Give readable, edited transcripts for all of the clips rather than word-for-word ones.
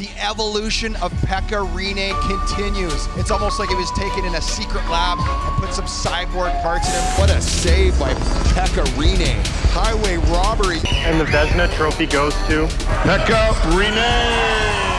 The evolution of Pekka Rinne continues. It's almost like he was taken in a secret lab and put some cyborg parts in him. What a save by Pekka Rinne. Highway robbery. And the Vezina Trophy goes to Pekka Rinne.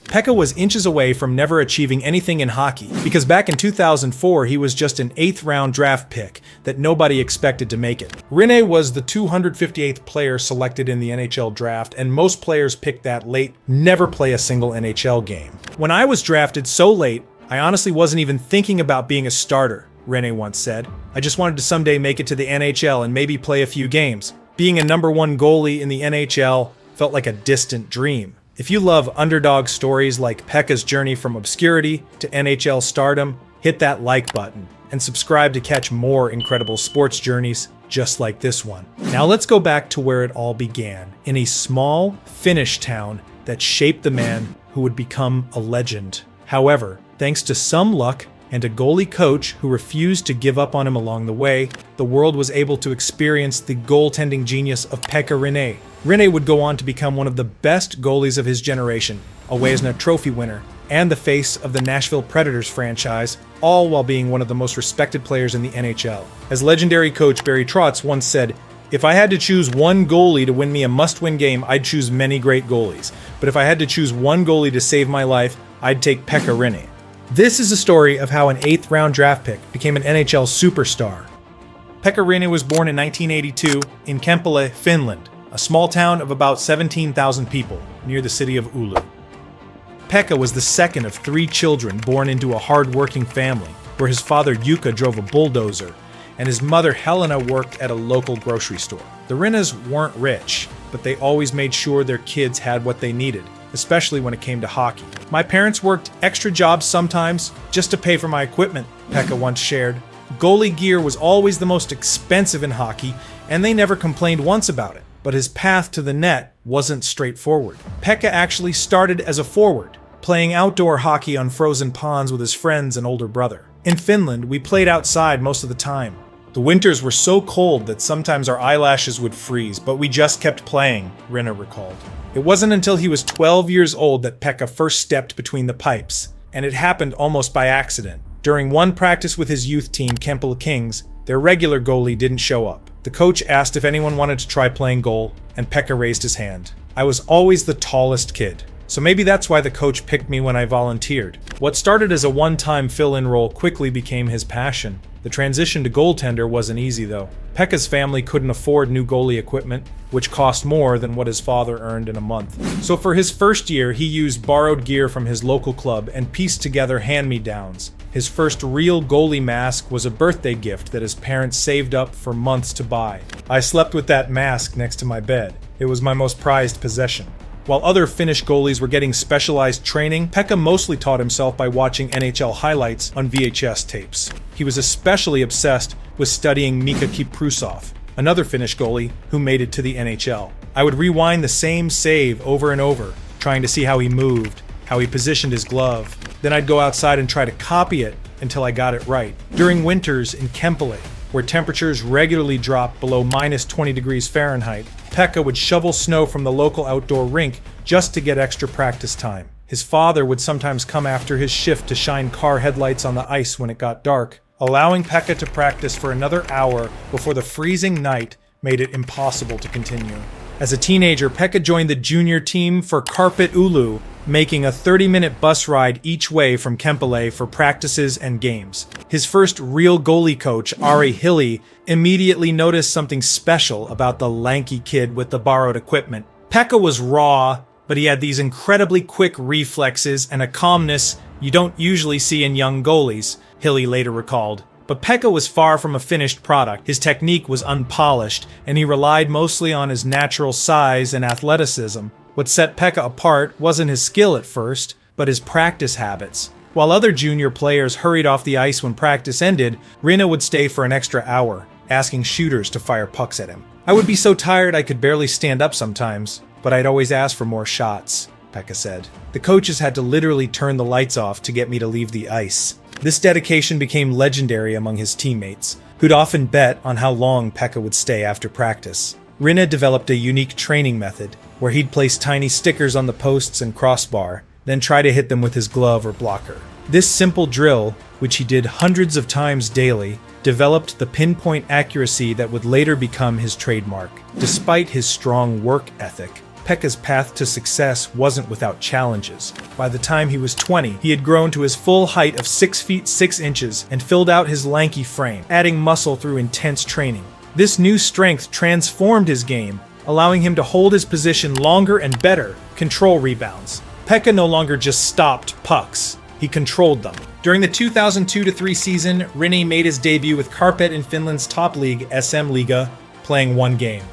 Pekka was inches away from never achieving anything in hockey, because back in 2004 he was just an 8th round draft pick that nobody expected to make it. Rinne was the 258th player selected in the NHL draft, and most players picked that late never play a single NHL game. When I was drafted so late, I honestly wasn't even thinking about being a starter, Rinne once said. I just wanted to someday make it to the NHL and maybe play a few games. Being a #1 goalie in the NHL felt like a distant dream. If you love underdog stories like Pekka's journey from obscurity to NHL stardom, hit that like button and subscribe to catch more incredible sports journeys just like this one. Now let's go back to where it all began, in a small Finnish town that shaped the man who would become a legend. However, thanks to some luck and a goalie coach who refused to give up on him along the way, the world was able to experience the goaltending genius of Pekka Rinne. Rinne would go on to become one of the best goalies of his generation, a Vezina Trophy winner, and the face of the Nashville Predators franchise, all while being one of the most respected players in the NHL. As legendary coach Barry Trotz once said, "If I had to choose one goalie to win me a must-win game, I'd choose many great goalies. But if I had to choose one goalie to save my life, I'd take Pekka Rinne." This is a story of how an 8th round draft pick became an NHL superstar. Pekka Rinne was born in 1982 in Kempele, Finland, a small town of about 17,000 people near the city of Oulu. Pekka was the second of 3 children born into a hard-working family, where his father Jukka drove a bulldozer and his mother Helena worked at a local grocery store. The Rinnes weren't rich, but they always made sure their kids had what they needed, especially when it came to hockey. "My parents worked extra jobs sometimes just to pay for my equipment," Pekka once shared. Goalie gear was always the most expensive in hockey, and they never complained once about it. But his path to the net wasn't straightforward. Pekka actually started as a forward, playing outdoor hockey on frozen ponds with his friends and older brother. In Finland, we played outside most of the time. The winters were so cold that sometimes our eyelashes would freeze, but we just kept playing, Rinne recalled. It wasn't until he was 12 years old that Pekka first stepped between the pipes, and it happened almost by accident. During one practice with his youth team, Kempele Kings, their regular goalie didn't show up. The coach asked if anyone wanted to try playing goal, and Pekka raised his hand. "I was always the tallest kid, so maybe that's why the coach picked me when I volunteered." What started as a one-time fill-in role quickly became his passion. The transition to goaltender wasn't easy though. Pekka's family couldn't afford new goalie equipment, which cost more than what his father earned in a month. So for his first year, he used borrowed gear from his local club and pieced together hand-me-downs. His first real goalie mask was a birthday gift that his parents saved up for months to buy. "I slept with that mask next to my bed. It was my most prized possession." While other Finnish goalies were getting specialized training, Pekka mostly taught himself by watching NHL highlights on VHS tapes. He was especially obsessed with studying Mika Kiprusov, another Finnish goalie who made it to the NHL. "I would rewind the same save over and over, trying to see how he moved, how he positioned his glove. Then I'd go outside and try to copy it until I got it right." During winters in Kempele, where temperatures regularly dropped below -20 degrees Fahrenheit, Pekka would shovel snow from the local outdoor rink just to get extra practice time. His father would sometimes come after his shift to shine car headlights on the ice when it got dark, allowing Pekka to practice for another hour before the freezing night made it impossible to continue. As a teenager, Pekka joined the junior team for Carpet Oulu, making a 30-minute bus ride each way from Kempele for practices and games. His first real goalie coach, Ari Hilli, immediately noticed something special about the lanky kid with the borrowed equipment. Pekka was raw, but he had these incredibly quick reflexes and a calmness you don't usually see in young goalies, Hilli later recalled. But Pekka was far from a finished product. His technique was unpolished, and he relied mostly on his natural size and athleticism. What set Pekka apart wasn't his skill at first, but his practice habits. While other junior players hurried off the ice when practice ended, Rinne would stay for an extra hour, asking shooters to fire pucks at him. "I would be so tired I could barely stand up sometimes, but I'd always ask for more shots," Pekka said. "The coaches had to literally turn the lights off to get me to leave the ice." This dedication became legendary among his teammates, who'd often bet on how long Pekka would stay after practice. Rinne developed a unique training method where he'd place tiny stickers on the posts and crossbar, then try to hit them with his glove or blocker. This simple drill, which he did hundreds of times daily, developed the pinpoint accuracy that would later become his trademark. Despite his strong work ethic, Pekka's path to success wasn't without challenges. By the time he was 20, he had grown to his full height of 6 feet 6 inches and filled out his lanky frame, adding muscle through intense training. This new strength transformed his game, allowing him to hold his position longer and better, control rebounds. Pekka no longer just stopped pucks, he controlled them. During the 2002-03 season, Rinne made his debut with Kärpät in Finland's top league, SM Liga, playing 1 game.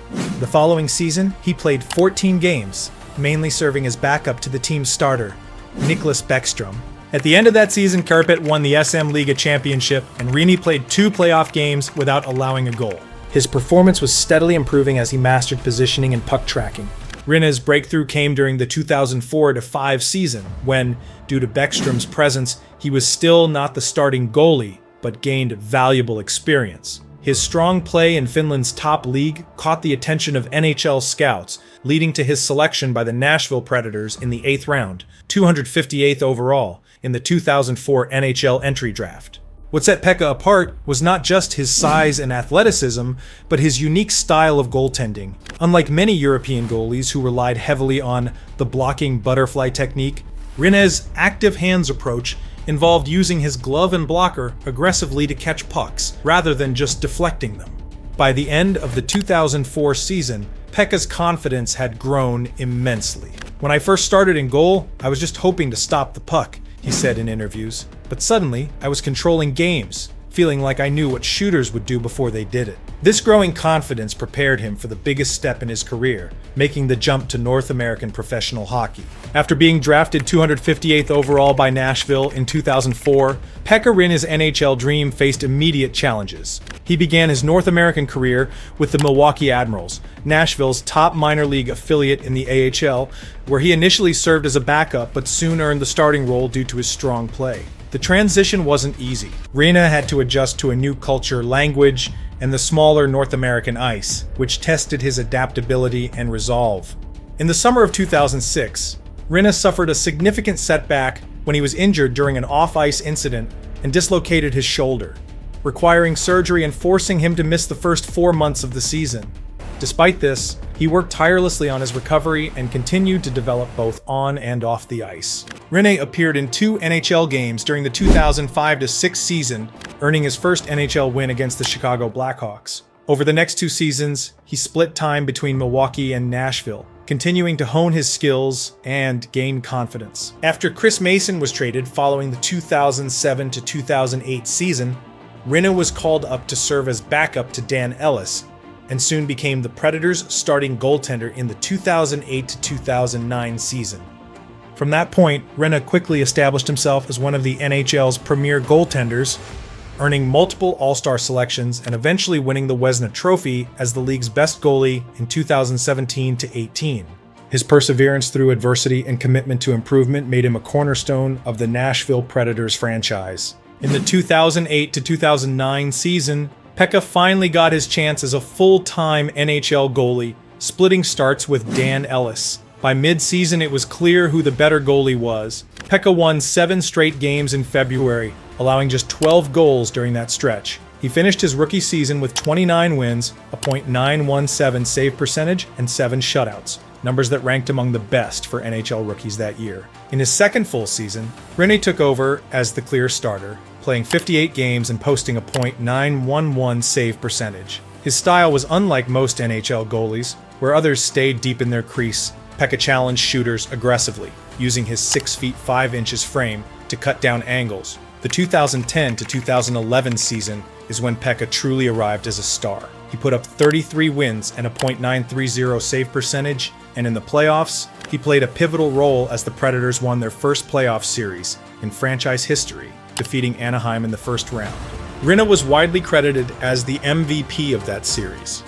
The following season, he played 14 games, mainly serving as backup to the team's starter, Niklas Bäckström. At the end of that season, Kärpät won the SM Liga championship, and Rinne played 2 playoff games without allowing a goal. His performance was steadily improving as he mastered positioning and puck tracking. Rinne's breakthrough came during the 2004-05 season, when, due to Bäckström's presence, he was still not the starting goalie, but gained valuable experience. His strong play in Finland's top league caught the attention of NHL scouts, leading to his selection by the Nashville Predators in the 8th round, 258th overall, in the 2004 NHL entry draft. What set Pekka apart was not just his size and athleticism, but his unique style of goaltending. Unlike many European goalies who relied heavily on the blocking butterfly technique, Rinne's active hands approach involved using his glove and blocker aggressively to catch pucks, rather than just deflecting them. By the end of the 2004 season, Pekka's confidence had grown immensely. "When I first started in goal, I was just hoping to stop the puck," he said in interviews. "But suddenly, I was controlling games, feeling like I knew what shooters would do before they did it." This growing confidence prepared him for the biggest step in his career, making the jump to North American professional hockey. After being drafted 258th overall by Nashville in 2004, Pekka Rinne's NHL dream faced immediate challenges. He began his North American career with the Milwaukee Admirals, Nashville's top minor league affiliate in the AHL, where he initially served as a backup but soon earned the starting role due to his strong play. The transition wasn't easy. Rinne had to adjust to a new culture, language, and the smaller North American ice, which tested his adaptability and resolve. In the summer of 2006, Rinne suffered a significant setback when he was injured during an off-ice incident and dislocated his shoulder, requiring surgery and forcing him to miss the first 4 months of the season. Despite this, he worked tirelessly on his recovery and continued to develop both on and off the ice. Rinne appeared in 2 NHL games during the 2005-06 season, earning his first NHL win against the Chicago Blackhawks. Over the next 2 seasons, he split time between Milwaukee and Nashville, continuing to hone his skills and gain confidence. After Chris Mason was traded following the 2007-2008 season, Rinne was called up to serve as backup to Dan Ellis, and soon became the Predators' starting goaltender in the 2008-2009 season. From that point, Rinne quickly established himself as one of the NHL's premier goaltenders, earning multiple All-Star selections and eventually winning the Vezina Trophy as the league's best goalie in 2017-18. His perseverance through adversity and commitment to improvement made him a cornerstone of the Nashville Predators franchise. In the 2008-2009 season, Pekka finally got his chance as a full-time NHL goalie, splitting starts with Dan Ellis. By mid-season, it was clear who the better goalie was. Pekka won 7 straight games in February, allowing just 12 goals during that stretch. He finished his rookie season with 29 wins, a .917 save percentage, and 7 shutouts, numbers that ranked among the best for NHL rookies that year. In his second full season, Rinne took over as the clear starter, playing 58 games and posting a .911 save percentage. His style was unlike most NHL goalies, where others stayed deep in their crease. Pekka challenged shooters aggressively, using his 6 feet 5 inches frame to cut down angles. The 2010-2011 season is when Pekka truly arrived as a star. He put up 33 wins and a .930 save percentage, and in the playoffs, he played a pivotal role as the Predators won their first playoff series in franchise history, defeating Anaheim in the first round. Rinne was widely credited as the MVP of that series.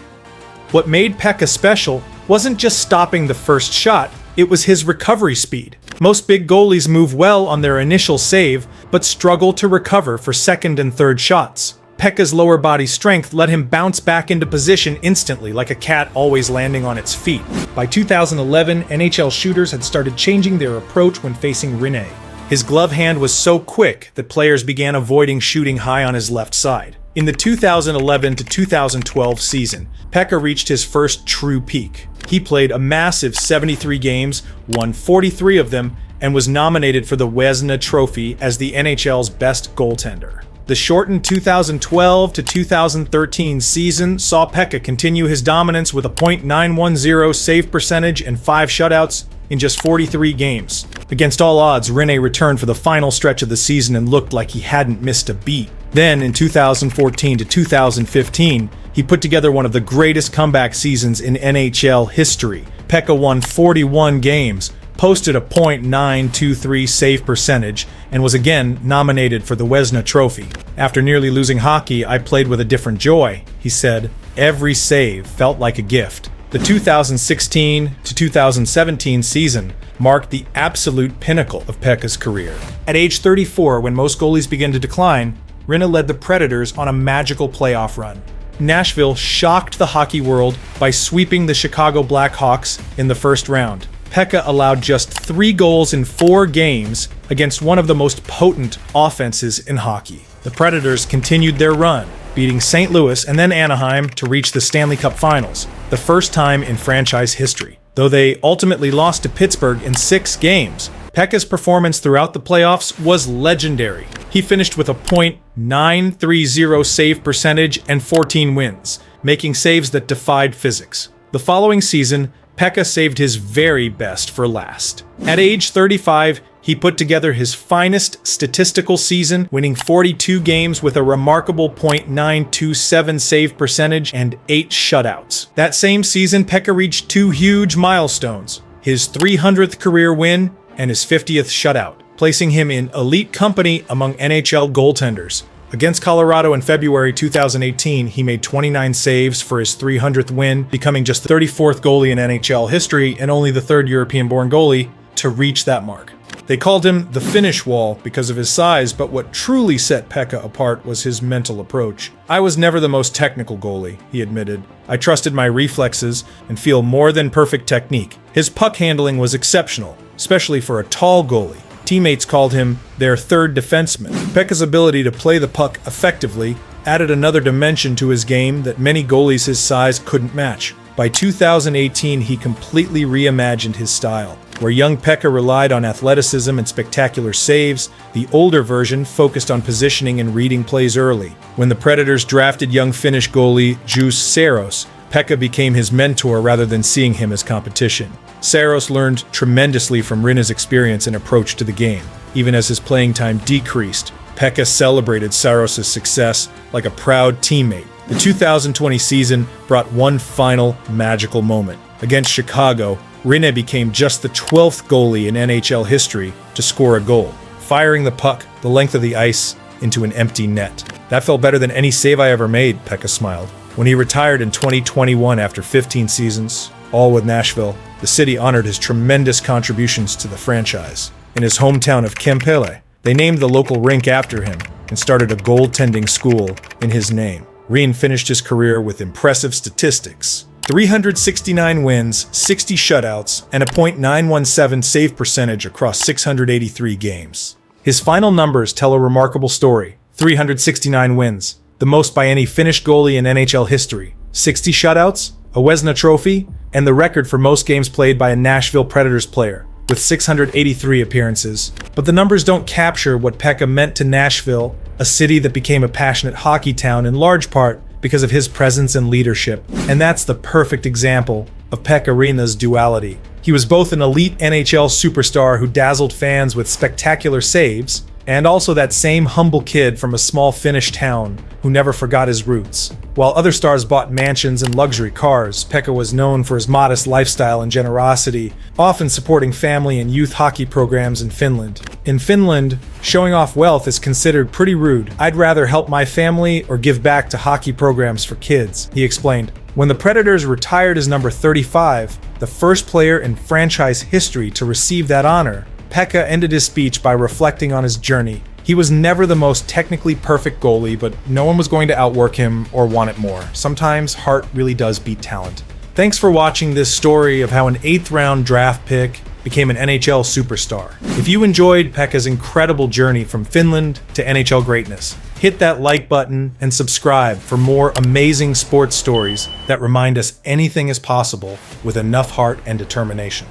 What made Pekka special wasn't just stopping the first shot, it was his recovery speed. Most big goalies move well on their initial save, but struggle to recover for second and third shots. Pekka's lower body strength let him bounce back into position instantly, like a cat always landing on its feet. By 2011, NHL shooters had started changing their approach when facing Rinne. His glove hand was so quick that players began avoiding shooting high on his left side. In the 2011 to 2012 season, Pekka reached his first true peak. He played a massive 73 games, won 43 of them, and was nominated for the Vezina Trophy as the NHL's best goaltender. The shortened 2012 to 2013 season saw Pekka continue his dominance with a .910 save percentage and 5 shutouts in just 43 games. Against all odds, Rinne returned for the final stretch of the season and looked like he hadn't missed a beat. Then, in 2014 to 2015, he put together one of the greatest comeback seasons in NHL history. Pekka won 41 games, posted a .923 save percentage, and was again nominated for the Vezina Trophy. After nearly losing hockey, I played with a different joy, he said. Every save felt like a gift. The 2016 to 2017 season marked the absolute pinnacle of Pekka's career. At age 34, when most goalies begin to decline, Rinne led the Predators on a magical playoff run. Nashville shocked the hockey world by sweeping the Chicago Blackhawks in the first round. Pekka allowed just 3 goals in 4 games against one of the most potent offenses in hockey. The Predators continued their run, beating St. Louis and then Anaheim to reach the Stanley Cup Finals, the first time in franchise history. Though they ultimately lost to Pittsburgh in 6 games, Pekka's performance throughout the playoffs was legendary. He finished with a .930 save percentage and 14 wins, making saves that defied physics. The following season, Pekka saved his very best for last. At age 35, he put together his finest statistical season, winning 42 games with a remarkable .927 save percentage and 8 shutouts. That same season, Pekka reached 2 huge milestones: his 300th career win and his 50th shutout, placing him in elite company among NHL goaltenders. Against Colorado in February 2018, he made 29 saves for his 300th win, becoming just the 34th goalie in NHL history and only the 3rd European-born goalie to reach that mark. They called him the finish wall because of his size, but what truly set Pekka apart was his mental approach. "I was never the most technical goalie," he admitted. "I trusted my reflexes and feel more than perfect technique." His puck handling was exceptional, especially for a tall goalie. Teammates called him their third defenseman. Pekka's ability to play the puck effectively added another dimension to his game that many goalies his size couldn't match. By 2018, he completely reimagined his style. Where young Pekka relied on athleticism and spectacular saves, the older version focused on positioning and reading plays early. When the Predators drafted young Finnish goalie Juuse Saros, Pekka became his mentor rather than seeing him as competition. Saros learned tremendously from Rinne's experience and approach to the game. Even as his playing time decreased, Pekka celebrated Saros' success like a proud teammate. The 2020 season brought one final magical moment. Against Chicago, Rinne became just the 12th goalie in NHL history to score a goal, firing the puck the length of the ice into an empty net. "That felt better than any save I ever made," Pekka smiled. When he retired in 2021 after 15 seasons, all with Nashville, the city honored his tremendous contributions to the franchise. In his hometown of Kempele, they named the local rink after him and started a goaltending school in his name. Rinne finished his career with impressive statistics: 369 wins, 60 shutouts, and a .917 save percentage across 683 games. His final numbers tell a remarkable story: 369 wins, the most by any Finnish goalie in NHL history, 60 shutouts, a Vezina Trophy, and the record for most games played by a Nashville Predators player, with 683 appearances. But the numbers don't capture what Pekka meant to Nashville, a city that became a passionate hockey town in large part because of his presence and leadership. And that's the perfect example of Pekka Rinne's duality. He was both an elite NHL superstar who dazzled fans with spectacular saves, and also that same humble kid from a small Finnish town who never forgot his roots. While other stars bought mansions and luxury cars, Pekka was known for his modest lifestyle and generosity, often supporting family and youth hockey programs in Finland. In Finland, showing off wealth is considered pretty rude. "I'd rather help my family or give back to hockey programs for kids," he explained. When the Predators retired as number 35, the first player in franchise history to receive that honor, Pekka ended his speech by reflecting on his journey. He was never the most technically perfect goalie, but no one was going to outwork him or want it more. Sometimes heart really does beat talent. Thanks for watching this story of how an 8th round draft pick became an NHL superstar. If you enjoyed Pekka's incredible journey from Finland to NHL greatness, hit that like button and subscribe for more amazing sports stories that remind us anything is possible with enough heart and determination.